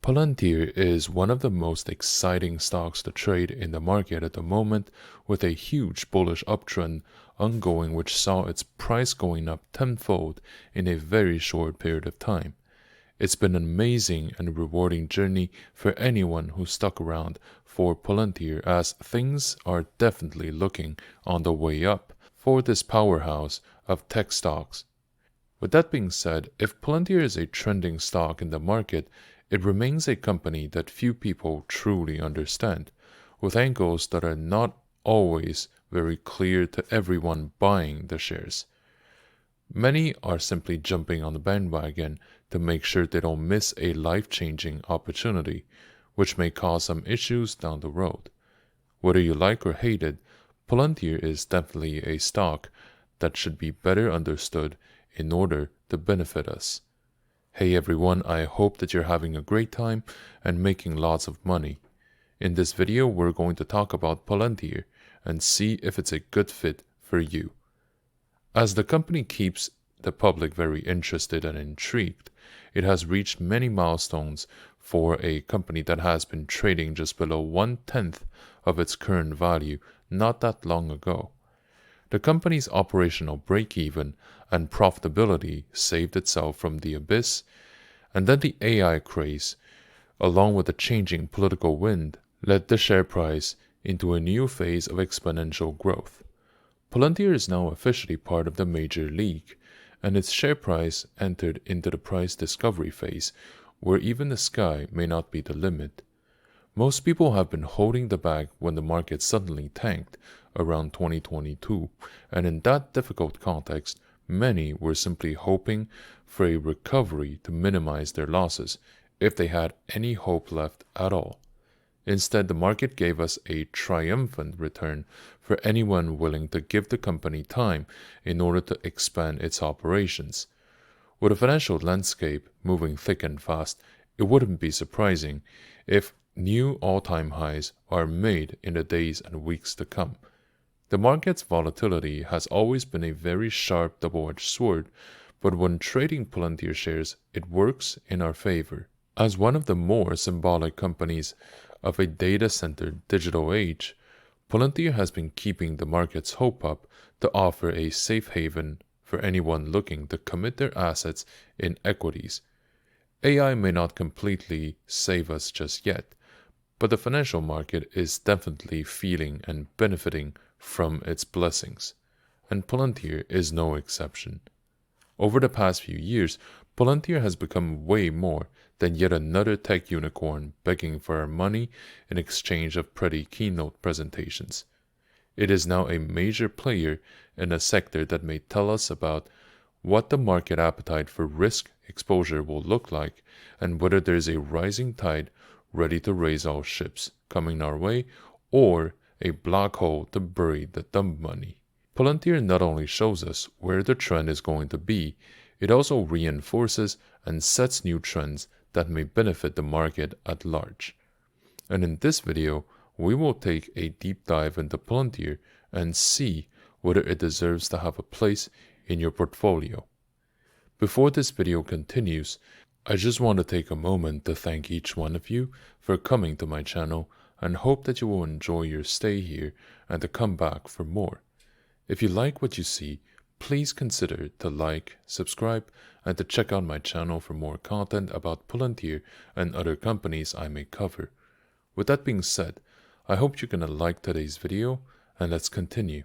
Palantir is one of the most exciting stocks to trade in the market at the moment, with a huge bullish uptrend ongoing which saw its price going up tenfold in a very short period of time. It's been an amazing and rewarding journey for anyone who stuck around for Palantir, as things are definitely looking on the way up for this powerhouse of tech stocks. With that being said, if Palantir is a trending stock in the market, it remains a company that few people truly understand, with angles that are not always very clear to everyone buying the shares. Many are simply jumping on the bandwagon to make sure they don't miss a life-changing opportunity, which may cause some issues down the road. Whether you like or hate it, Palantir is definitely a stock that should be better understood in order to benefit us. Hey everyone, I hope that you're having a great time and making lots of money. In this video, we're going to talk about Palantir and see if it's a good fit for you. As the company keeps the public very interested and intrigued, it has reached many milestones for a company that has been trading just below 1/10 of its current value not that long ago. The company's operational break-even and profitability saved itself from the abyss, and then the AI craze, along with the changing political wind, led the share price into a new phase of exponential growth. Palantir is now officially part of the major league, and its share price entered into the price discovery phase, where even the sky may not be the limit. Most people have been holding the bag when the market suddenly tanked around 2022, and in that difficult context, many were simply hoping for a recovery to minimize their losses, if they had any hope left at all. Instead, the market gave us a triumphant return for anyone willing to give the company time in order to expand its operations. With the financial landscape moving thick and fast, it wouldn't be surprising if new all-time highs are made in the days and weeks to come. The market's volatility has always been a very sharp double-edged sword, but when trading Palantir shares, it works in our favor. As one of the more symbolic companies of a data-centered digital age, Palantir has been keeping the market's hope up to offer a safe haven for anyone looking to commit their assets in equities. AI may not completely save us just yet, but the financial market is definitely feeling and benefiting from its blessings, and Palantir is no exception. Over the past few years, Palantir has become way more than yet another tech unicorn begging for our money in exchange of pretty keynote presentations. It is now a major player in a sector that may tell us about what the market appetite for risk exposure will look like, and whether there is a rising tide ready to raise all ships coming our way, or a black hole to bury the dumb money. Palantir not only shows us where the trend is going to be, it also reinforces and sets new trends that may benefit the market at large. And in this video, we will take a deep dive into Palantir and see whether it deserves to have a place in your portfolio. Before this video continues, I just want to take a moment to thank each one of you for coming to my channel, and hope that you will enjoy your stay here and to come back for more. If you like what you see, please consider to like, subscribe, and to check out my channel for more content about Palantir and other companies I may cover. With that being said, I hope you're gonna like today's video, and let's continue.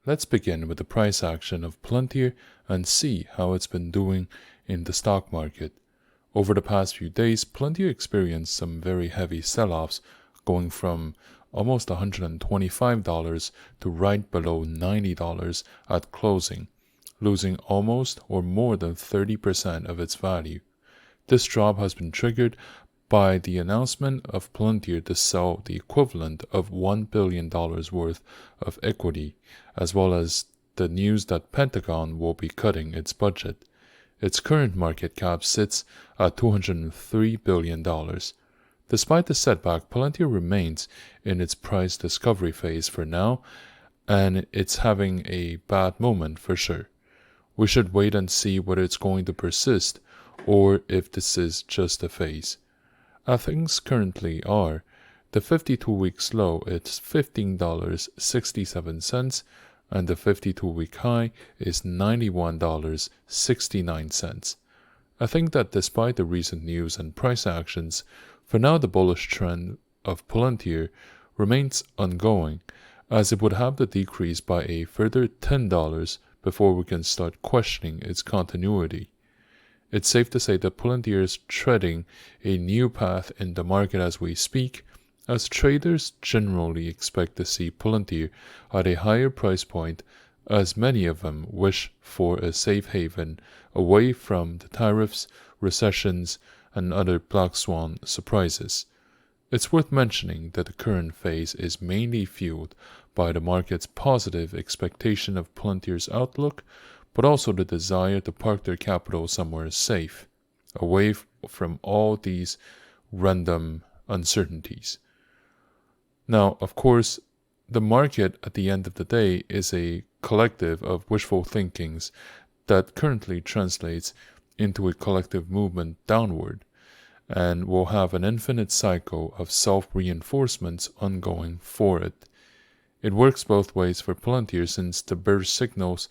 Let's begin with the price action of Palantir and see how it's been doing in the stock market. Over the past few days, Palantir experienced some very heavy sell-offs, going from almost $125 to right below $90 at closing, losing almost or more than 30% of its value. This drop has been triggered by the announcement of Palantir to sell the equivalent of $1 billion worth of equity, as well as the news that Pentagon will be cutting its budget. Its current market cap sits at $203 billion. Despite the setback, Palantir remains in its price discovery phase for now, and it's having a bad moment for sure. We should wait and see whether it's going to persist, or if this is just a phase. As things currently are, the 52-week low is $15.67 and the 52-week high is $91.69. I think that despite the recent news and price actions, for now the bullish trend of Palantir remains ongoing, as it would have to decrease by a further $10 before we can start questioning its continuity. It's safe to say that Palantir is treading a new path in the market as we speak, as traders generally expect to see Palantir at a higher price point, as many of them wish for a safe haven away from the tariffs, recessions, and other black swan surprises. It's worth mentioning that the current phase is mainly fueled by the market's positive expectation of Palantir's outlook, but also the desire to park their capital somewhere safe, away from all these random uncertainties. Now, of course, the market at the end of the day is a collective of wishful thinkings that currently translates into a collective movement downward, and will have an infinite cycle of self-reinforcements ongoing for it. It works both ways for Palantir, since the bearish signals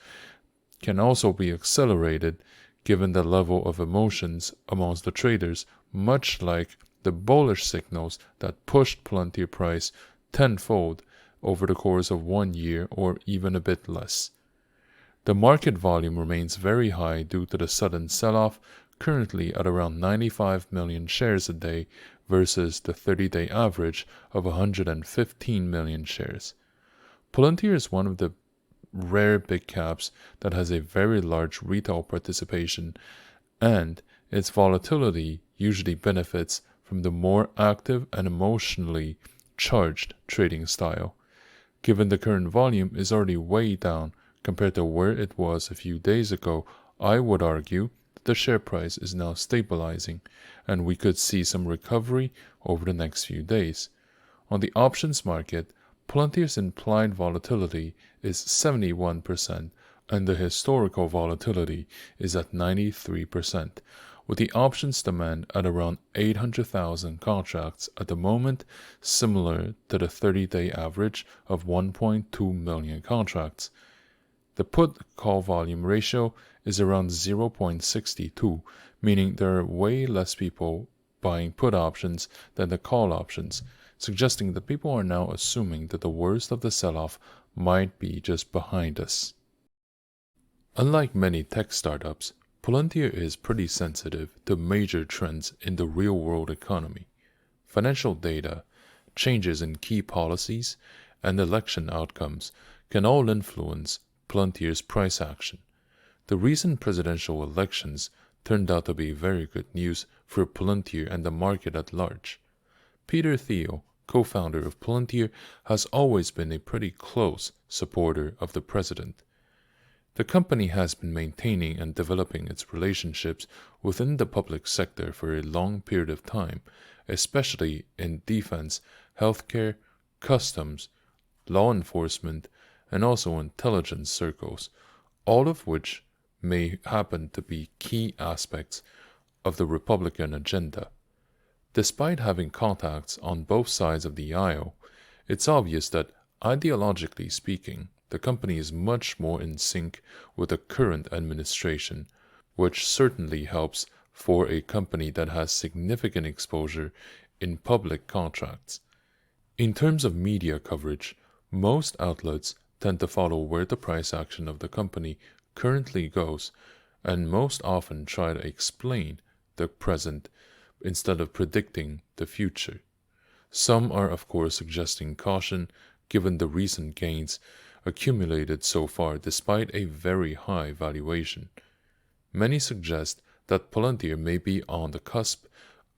can also be accelerated given the level of emotions amongst the traders, much like the bullish signals that pushed Palantir price tenfold over the course of 1 year or even a bit less. The market volume remains very high due to the sudden sell-off, currently at around 95 million shares a day versus the 30-day average of 115 million shares. Palantir is one of the rare big caps that has a very large retail participation, and its volatility usually benefits from the more active and emotionally charged trading style. Given the current volume is already way down compared to where it was a few days ago, I would argue that the share price is now stabilizing, and we could see some recovery over the next few days. On the options market, Palantir's implied volatility is 71%, and the historical volatility is at 93%, with the options demand at around 800,000 contracts at the moment, similar to the 30-day average of 1.2 million contracts. The put-call volume ratio is around 0.62, meaning there are way less people buying put options than the call options, suggesting that people are now assuming that the worst of the sell-off might be just behind us. Unlike many tech startups, Palantir is pretty sensitive to major trends in the real-world economy. Financial data, changes in key policies, and election outcomes can all influence Palantir's price action. The recent presidential elections turned out to be very good news for Palantir and the market at large. Peter Thiel, co-founder of Palantir, has always been a pretty close supporter of the president. The company has been maintaining and developing its relationships within the public sector for a long period of time, especially in defense, healthcare, customs, law enforcement, and also intelligence circles, all of which may happen to be key aspects of the Republican agenda. Despite having contacts on both sides of the aisle, it's obvious that, ideologically speaking, the company is much more in sync with the current administration, which certainly helps for a company that has significant exposure in public contracts. In terms of media coverage, most outlets tend to follow where the price action of the company currently goes, and most often try to explain the present instead of predicting the future. Some are of course suggesting caution given the recent gains accumulated so far despite a very high valuation. Many suggest that Palantir may be on the cusp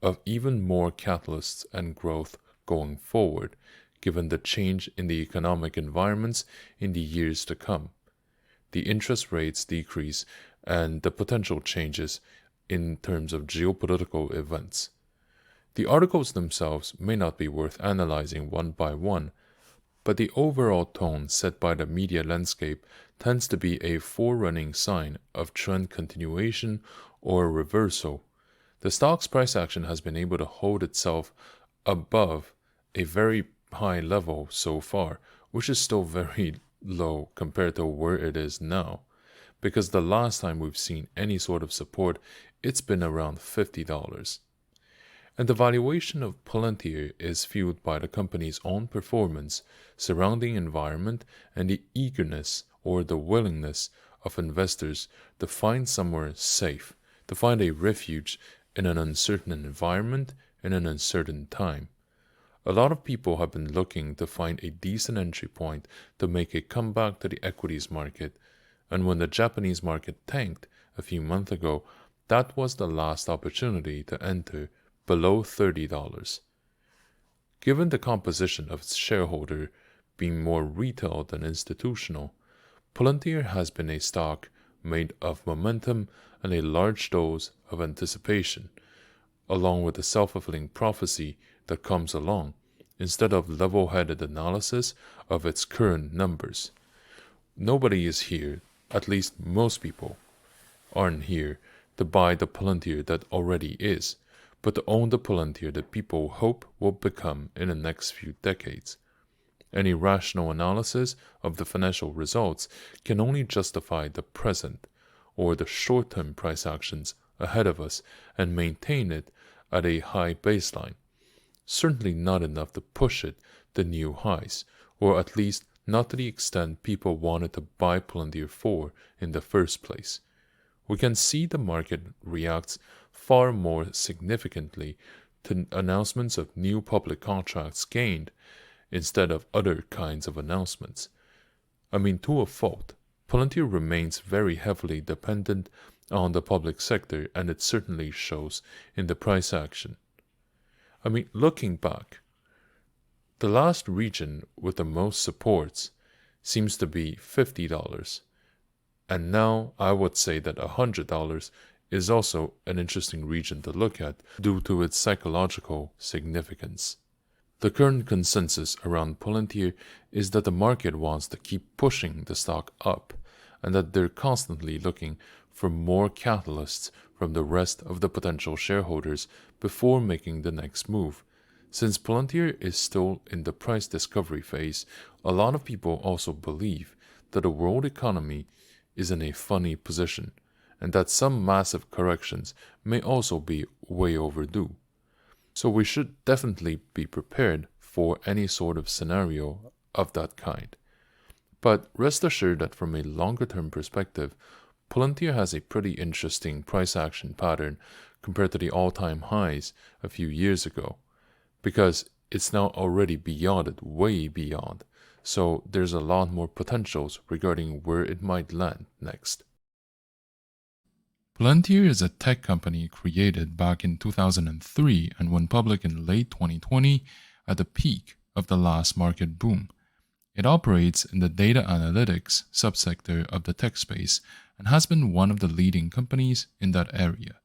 of even more catalysts and growth going forward, given the change in the economic environments in the years to come, the interest rates decrease, and the potential changes in terms of geopolitical events. The articles themselves may not be worth analyzing one by one, but the overall tone set by the media landscape tends to be a forerunning sign of trend continuation or reversal. The stock's price action has been able to hold itself above a very high level so far, which is still very low compared to where it is now. Because the last time we've seen any sort of support, it's been around $50. And the valuation of Palantir is fueled by the company's own performance, surrounding environment, and the eagerness or the willingness of investors to find somewhere safe, to find a refuge in an uncertain environment in an uncertain time. A lot of people have been looking to find a decent entry point to make a comeback to the equities market, and when the Japanese market tanked a few months ago, that was the last opportunity to enter below $30. Given the composition of its shareholder being more retail than institutional, Palantir has been a stock made of momentum and a large dose of anticipation, along with the self-fulfilling prophecy that comes along, instead of level-headed analysis of its current numbers. Nobody is here, at least most people aren't here, to buy the Palantir that already is, but to own the Palantir that people hope will become in the next few decades. Any rational analysis of the financial results can only justify the present or the short-term price actions ahead of us and maintain it at a high baseline. Certainly not enough to push it to new highs, or at least not to the extent people wanted to buy Palantir for in the first place. We can see the market reacts far more significantly to announcements of new public contracts gained instead of other kinds of announcements. To a fault, Palantir remains very heavily dependent on the public sector, and it certainly shows in the price action. Looking back, the last region with the most supports seems to be $50, and now I would say that $100 is also an interesting region to look at due to its psychological significance. The current consensus around Palantir is that the market wants to keep pushing the stock up, and that they're constantly looking for more catalysts from the rest of the potential shareholders before making the next move. Since Palantir is still in the price discovery phase, a lot of people also believe that the world economy is in a funny position, and that some massive corrections may also be way overdue. So we should definitely be prepared for any sort of scenario of that kind. But rest assured that from a longer-term perspective, Palantir has a pretty interesting price action pattern compared to the all-time highs a few years ago, because it's now already beyond it, way beyond. So there's a lot more potentials regarding where it might land next. Palantir is a tech company created back in 2003 and went public in late 2020 at the peak of the last market boom. It operates in the data analytics subsector of the tech space and has been one of the leading companies in that area.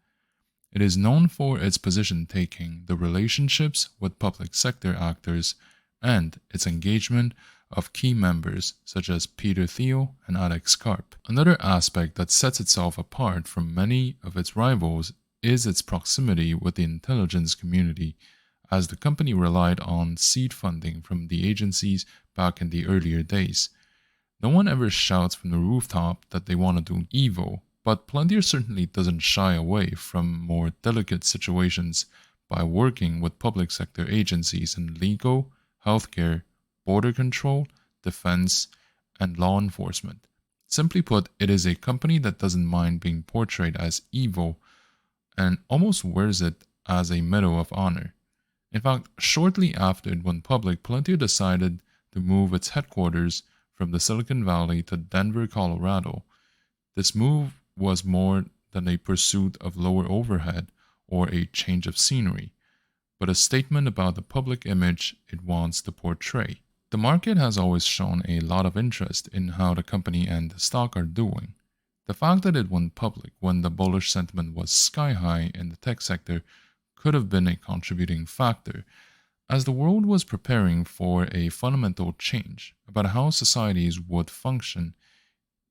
It is known for its position-taking, the relationships with public sector actors, and its engagement of key members such as Peter Thiel and Alex Karp. Another aspect that sets itself apart from many of its rivals is its proximity with the intelligence community, as the company relied on seed funding from the agencies back in the earlier days. No one ever shouts from the rooftop that they want to do evil, but Palantir certainly doesn't shy away from more delicate situations by working with public sector agencies in legal, healthcare, border control, defense, and law enforcement. Simply put, it is a company that doesn't mind being portrayed as evil and almost wears it as a medal of honor. In fact, shortly after it went public, Palantir decided to move its headquarters from the Silicon Valley to Denver, Colorado. This move was more than a pursuit of lower overhead or a change of scenery, but a statement about the public image it wants to portray. The market has always shown a lot of interest in how the company and the stock are doing. The fact that it went public when the bullish sentiment was sky high in the tech sector could have been a contributing factor, as the world was preparing for a fundamental change about how societies would function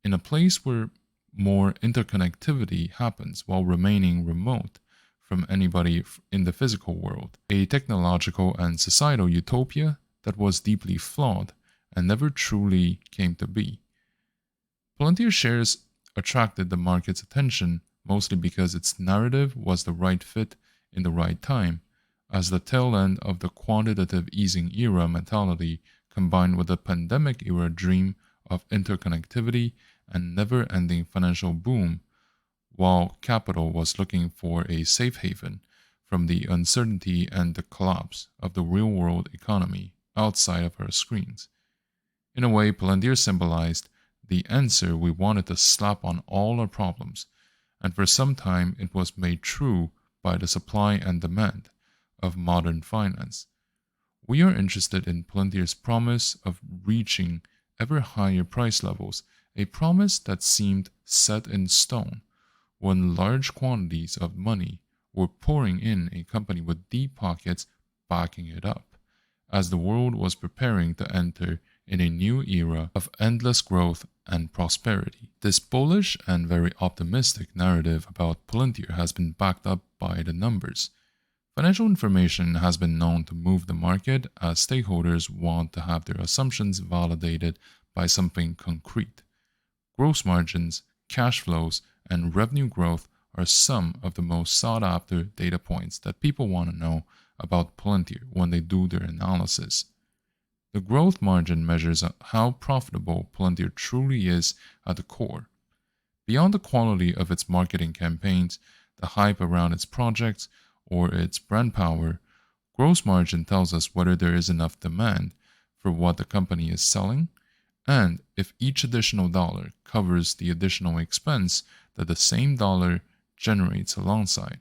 in a place where more interconnectivity happens while remaining remote from anybody in the physical world, a technological and societal utopia that was deeply flawed and never truly came to be. Palantir shares attracted the market's attention mostly because its narrative was the right fit in the right time, as the tail end of the quantitative easing era mentality combined with the pandemic era dream of interconnectivity and never-ending financial boom, while capital was looking for a safe haven from the uncertainty and the collapse of the real-world economy outside of our screens. In a way, Palantir symbolized the answer we wanted to slap on all our problems, and for some time it was made true by the supply and demand of modern finance. We are interested in Palantir's promise of reaching ever higher price levels, a promise that seemed set in stone when large quantities of money were pouring in a company with deep pockets backing it up, as the world was preparing to enter in a new era of endless growth and prosperity. This bullish and very optimistic narrative about Palantir has been backed up by the numbers. Financial information has been known to move the market as stakeholders want to have their assumptions validated by something concrete. Gross margins, cash flows, and revenue growth are some of the most sought-after data points that people want to know about Palantir when they do their analysis. The growth margin measures how profitable Palantir truly is at the core. Beyond the quality of its marketing campaigns, the hype around its projects, or its brand power, gross margin tells us whether there is enough demand for what the company is selling, and if each additional dollar covers the additional expense that the same dollar generates alongside.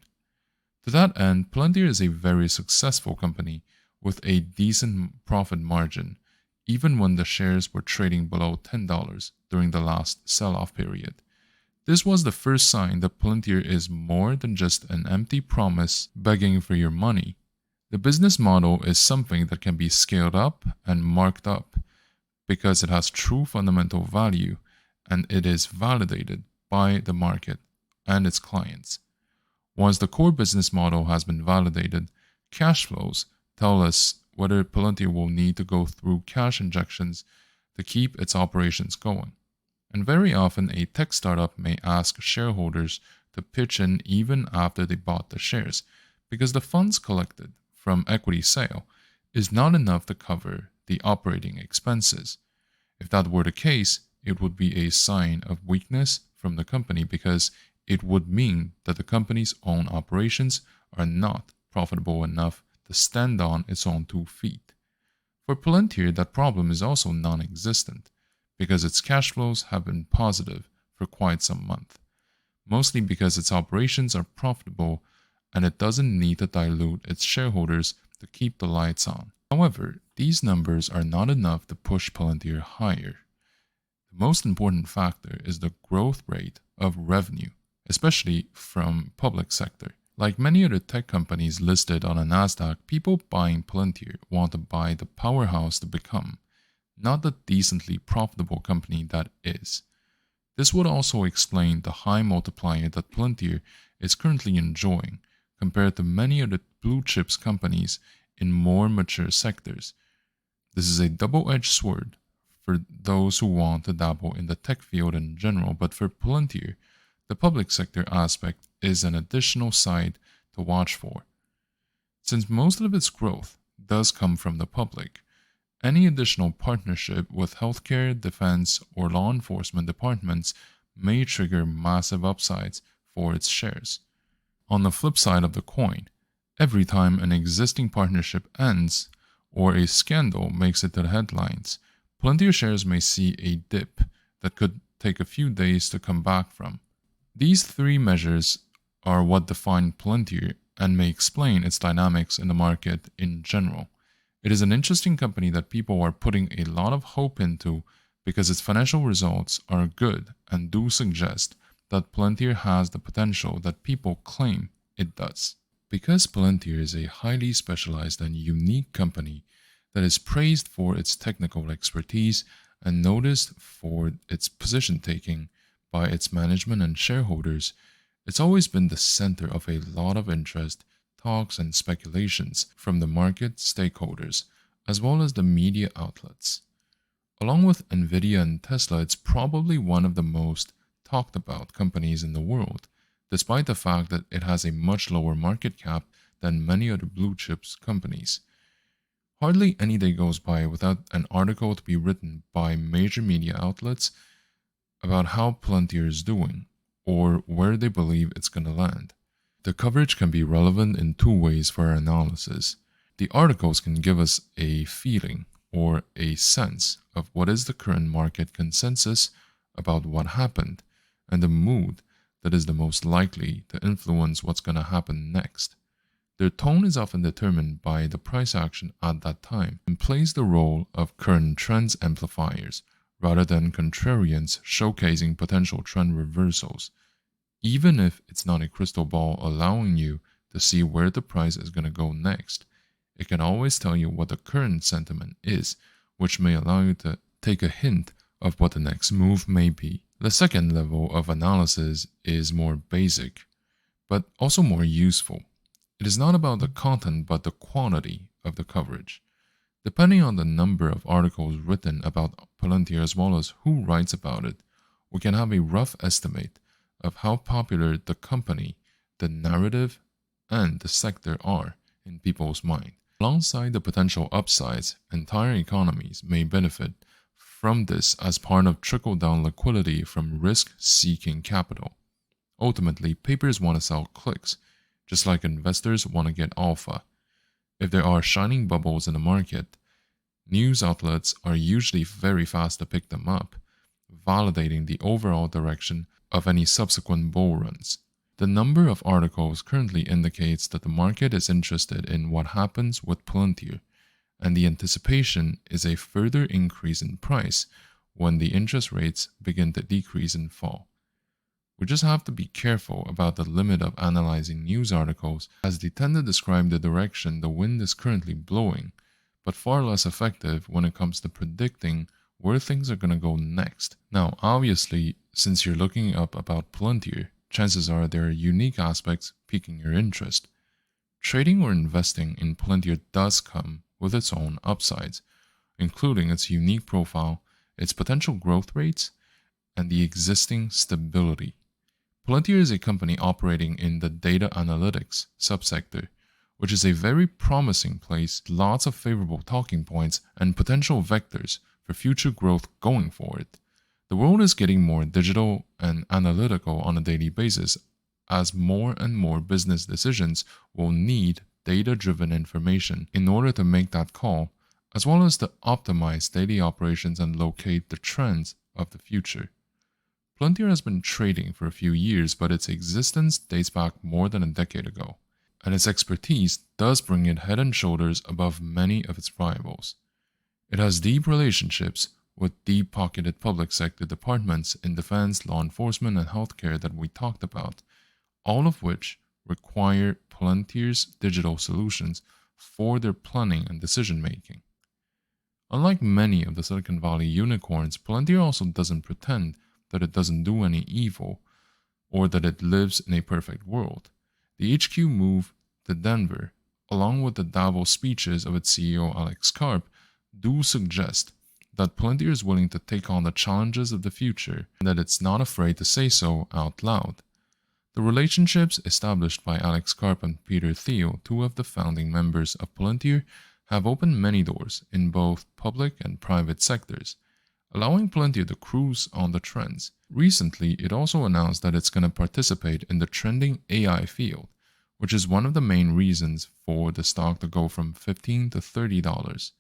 To that end, Palantir is a very successful company with a decent profit margin, even when the shares were trading below $10 during the last sell-off period. This was the first sign that Palantir is more than just an empty promise begging for your money. The business model is something that can be scaled up and marked up because it has true fundamental value and it is validated by the market and its clients. Once the core business model has been validated, cash flows tell us whether Palantir will need to go through cash injections to keep its operations going. And very often, a tech startup may ask shareholders to pitch in even after they bought the shares, because the funds collected from equity sale is not enough to cover the operating expenses. If that were the case, it would be a sign of weakness from the company because it would mean that the company's own operations are not profitable enough to stand on its own 2 feet. For Palantir, that problem is also non-existent, because its cash flows have been positive for quite some month, mostly because its operations are profitable and it doesn't need to dilute its shareholders to keep the lights on. However, these numbers are not enough to push Palantir higher. The most important factor is the growth rate of revenue, especially from public sector. Like many other tech companies listed on a Nasdaq, people buying Palantir want to buy the powerhouse to become, not the decently profitable company that is. This would also explain the high multiplier that Palantir is currently enjoying compared to many other blue chips companies in more mature sectors. This is a double-edged sword for those who want to dabble in the tech field in general, but for Palantir, the public sector aspect is an additional side to watch for. Since most of its growth does come from the public, any additional partnership with healthcare, defense, or law enforcement departments may trigger massive upsides for its shares. On the flip side of the coin, every time an existing partnership ends or a scandal makes it to the headlines, Palantir shares may see a dip that could take a few days to come back from. These 3 measures are what define Palantir and may explain its dynamics in the market in general. It is an interesting company that people are putting a lot of hope into because its financial results are good and do suggest that Palantir has the potential that people claim it does. Because Palantir is a highly specialized and unique company that is praised for its technical expertise and noticed for its position taking by its management and shareholders, It's always been the center of a lot of interest, talks, and speculations from the market stakeholders, as well as the media outlets. Along with Nvidia and Tesla, it's probably one of the most talked about companies in the world, despite the fact that it has a much lower market cap than many other blue chips companies. Hardly any day goes by without an article to be written by major media outlets about how Palantir is doing, or where they believe it's going to land. The coverage can be relevant in two ways for our analysis. The articles can give us a feeling or a sense of what is the current market consensus about what happened, and the mood that is the most likely to influence what's going to happen next. Their tone is often determined by the price action at that time and plays the role of current trends amplifiers rather than contrarians showcasing potential trend reversals. Even if it's not a crystal ball allowing you to see where the price is going to go next, it can always tell you what the current sentiment is, which may allow you to take a hint of what the next move may be. The second level of analysis is more basic, but also more useful. It is not about the content but the quantity of the coverage. Depending on the number of articles written about Palantir as well as who writes about it, we can have a rough estimate of how popular the company, the narrative, and the sector are in people's mind. Alongside the potential upsides, entire economies may benefit from this as part of trickle-down liquidity from risk-seeking capital. Ultimately, papers want to sell clicks, just like investors want to get alpha. If there are shining bubbles in the market, news outlets are usually very fast to pick them up, validating the overall direction of any subsequent bull runs. The number of articles currently indicates that the market is interested in what happens with Palantir, and the anticipation is a further increase in price when the interest rates begin to decrease and fall. We just have to be careful about the limit of analyzing news articles, as they tend to describe the direction the wind is currently blowing, but far less effective when it comes to predicting where things are going to go next. Now, obviously, since you're looking up about Palantir, chances are there are unique aspects piquing your interest. Trading or investing in Palantir does come with its own upsides, including its unique profile, its potential growth rates, and the existing stability. Palantir is a company operating in the data analytics subsector, which is a very promising place, lots of favorable talking points and potential vectors for future growth going forward. The world is getting more digital and analytical on a daily basis, as more and more business decisions will need data-driven information in order to make that call, as well as to optimize daily operations and locate the trends of the future. Palantir has been trading for a few years, but its existence dates back more than a decade ago, and its expertise does bring it head and shoulders above many of its rivals. It has deep relationships with deep-pocketed public sector departments in defense, law enforcement, and healthcare that we talked about, all of which require Palantir's digital solutions for their planning and decision-making. Unlike many of the Silicon Valley unicorns, Palantir also doesn't pretend that it doesn't do any evil or that it lives in a perfect world. The HQ move to Denver, along with the Davos speeches of its CEO Alex Karp, do suggest that Palantir is willing to take on the challenges of the future and that it's not afraid to say so out loud. The relationships established by Alex Karp and Peter Thiel, two of the founding members of Palantir, have opened many doors in both public and private sectors, allowing Palantir to cruise on the trends. Recently, it also announced that it's going to participate in the trending AI field, which is one of the main reasons for the stock to go from $15 to $30.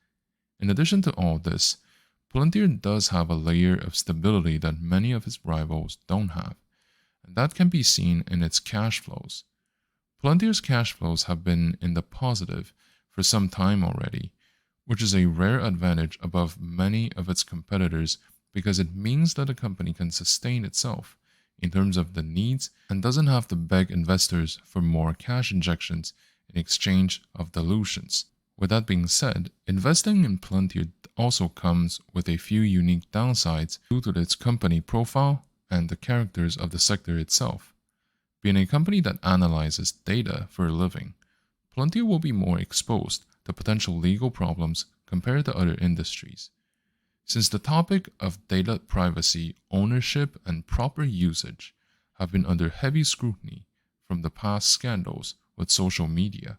In addition to all this, Palantir does have a layer of stability that many of its rivals don't have, and that can be seen in its cash flows. Palantir's cash flows have been in the positive for some time already, which is a rare advantage above many of its competitors because it means that a company can sustain itself in terms of the needs and doesn't have to beg investors for more cash injections in exchange of dilutions. With that being said, investing in Palantir also comes with a few unique downsides due to its company profile and the characters of the sector itself. Being a company that analyzes data for a living, Palantir will be more exposed to potential legal problems compared to other industries. Since the topic of data privacy, ownership, and proper usage have been under heavy scrutiny from the past scandals with social media,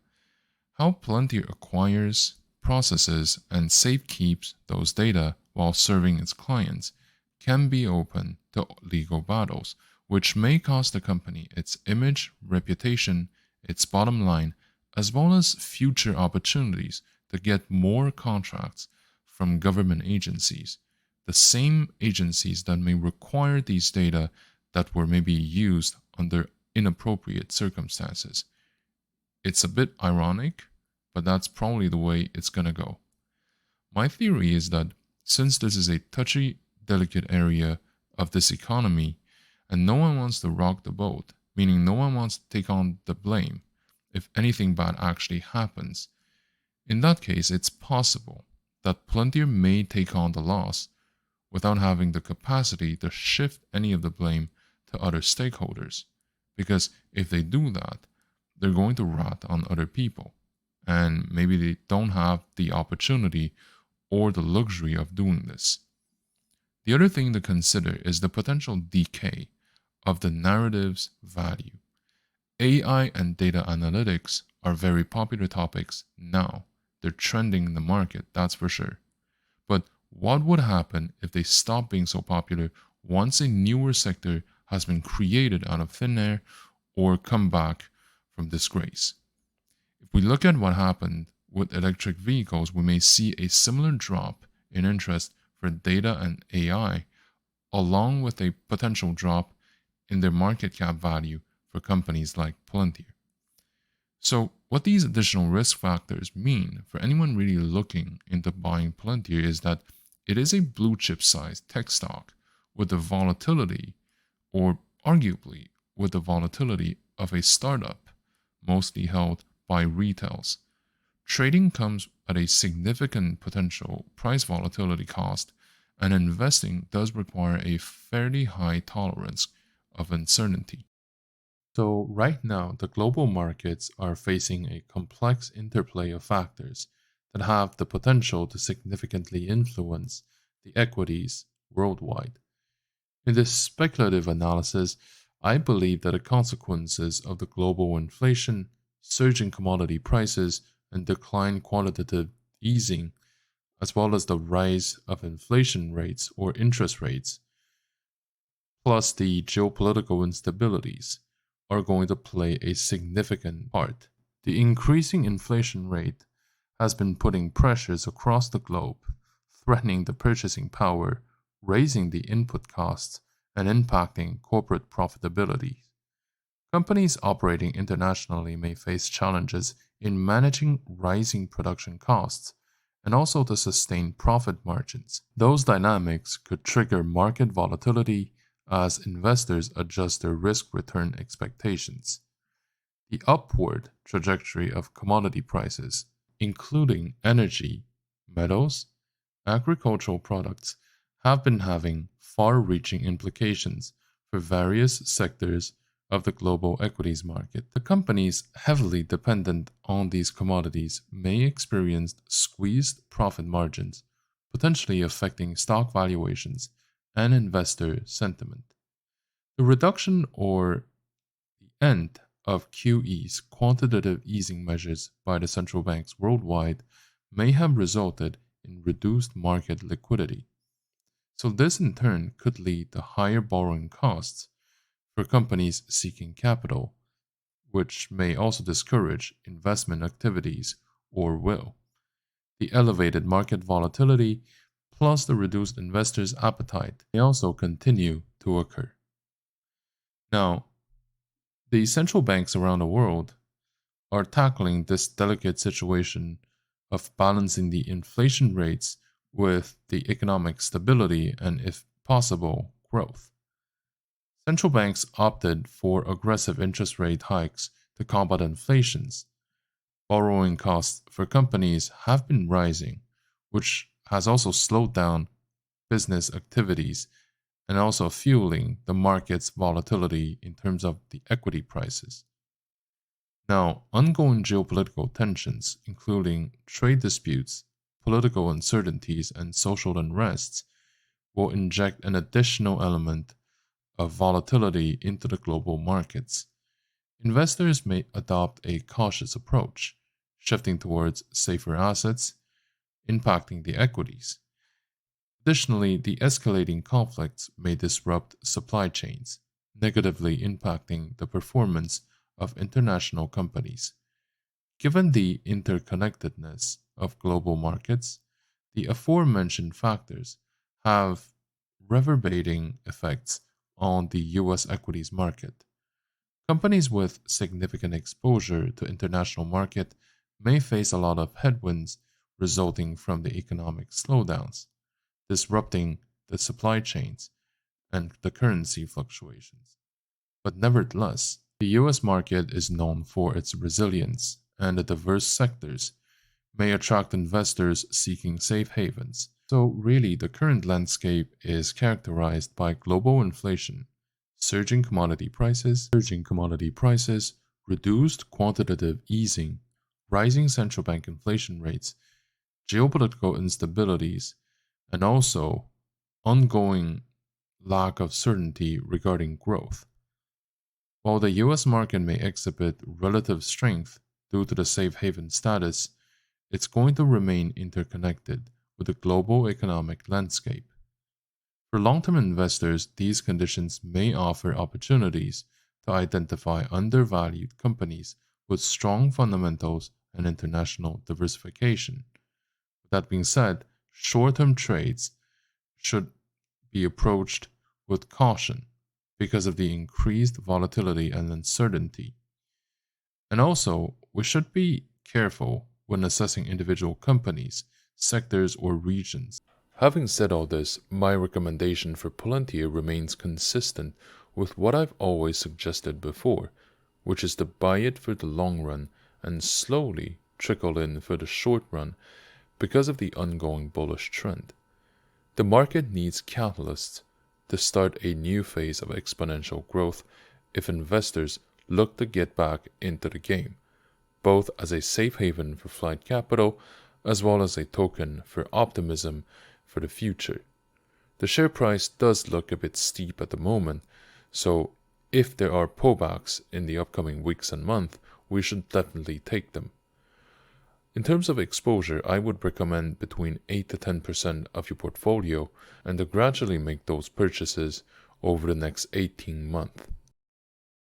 how Palantir acquires, processes, and safekeeps those data while serving its clients can be open to legal battles, which may cost the company its image, reputation, its bottom line, as well as future opportunities to get more contracts from government agencies, the same agencies that may require these data that were maybe used under inappropriate circumstances. It's a bit ironic, but that's probably the way it's gonna go. My theory is that since this is a touchy, delicate area of this economy, and no one wants to rock the boat, meaning no one wants to take on the blame if anything bad actually happens, in that case, it's possible that Palantir may take on the loss without having the capacity to shift any of the blame to other stakeholders. Because if they do that, they're going to rat on other people, and maybe they don't have the opportunity or the luxury of doing this. The other thing to consider is the potential decay of the narrative's value. AI and data analytics are very popular topics now. They're trending in the market, that's for sure. But what would happen if they stop being so popular once a newer sector has been created out of thin air or come back from disgrace? If we look at what happened with electric vehicles, we may see a similar drop in interest for data and AI, along with a potential drop in their market cap value for companies like Palantir. So, what these additional risk factors mean for anyone really looking into buying Palantir is that it is a blue chip sized tech stock with the volatility, or arguably with the volatility of a startup, mostly held by retails. Trading comes at a significant potential price volatility cost, and investing does require a fairly high tolerance of uncertainty. So, right now, the global markets are facing a complex interplay of factors that have the potential to significantly influence the equities worldwide. In this speculative analysis, I believe that the consequences of the global inflation, surging commodity prices, and decline quantitative easing, as well as the rise of inflation rates or interest rates, plus the geopolitical instabilities, are going to play a significant part. The increasing inflation rate has been putting pressures across the globe, threatening the purchasing power, raising the input costs, and impacting corporate profitability. Companies operating internationally may face challenges in managing rising production costs and also to sustain profit margins. Those dynamics could trigger market volatility as investors adjust their risk-return expectations. The upward trajectory of commodity prices, including energy, metals, agricultural products, have been having far-reaching implications for various sectors of the global equities market. The companies heavily dependent on these commodities may experience squeezed profit margins, potentially affecting stock valuations and investor sentiment. The reduction or the end of QE's quantitative easing measures by the central banks worldwide may have resulted in reduced market liquidity. So, this in turn could lead to higher borrowing costs for companies seeking capital, which may also discourage investment activities or will. The elevated market volatility plus the reduced investors' appetite may also continue to occur. Now, the central banks around the world are tackling this delicate situation of balancing the inflation rates with the economic stability and, if possible, growth. Central banks opted for aggressive interest rate hikes to combat inflations. Borrowing costs for companies have been rising, which has also slowed down business activities and also fueling the market's volatility in terms of the equity prices. Now, ongoing geopolitical tensions, including trade disputes, political uncertainties, and social unrests, will inject an additional element of volatility into the global markets. Investors may adopt a cautious approach, shifting towards safer assets, impacting the equities. Additionally, the escalating conflicts may disrupt supply chains, negatively impacting the performance of international companies. Given the interconnectedness of global markets, the aforementioned factors have reverberating effects on the US equities market. Companies with significant exposure to international market may face a lot of headwinds resulting from the economic slowdowns, disrupting the supply chains and the currency fluctuations. But nevertheless, the US market is known for its resilience, and the diverse sectors may attract investors seeking safe havens. So, really, the current landscape is characterized by global inflation, surging commodity prices, reduced quantitative easing, rising central bank inflation rates, geopolitical instabilities, and also ongoing lack of certainty regarding growth. While the US market may exhibit relative strength due to the safe haven status, it's going to remain interconnected with the global economic landscape. For long-term investors, these conditions may offer opportunities to identify undervalued companies with strong fundamentals and international diversification. With that being said, short-term trades should be approached with caution because of the increased volatility and uncertainty. And also, we should be careful when assessing individual companies, sectors, or regions. Having said all this, my recommendation for Palantir remains consistent with what I've always suggested before, which is to buy it for the long run and slowly trickle in for the short run because of the ongoing bullish trend. The market needs catalysts to start a new phase of exponential growth if investors look to get back into the game, both as a safe haven for flight capital as well as a token for optimism for the future. The share price does look a bit steep at the moment, so if there are pullbacks in the upcoming weeks and months, we should definitely take them. In terms of exposure, I would recommend between 8 to 10% of your portfolio and to gradually make those purchases over the next 18 months.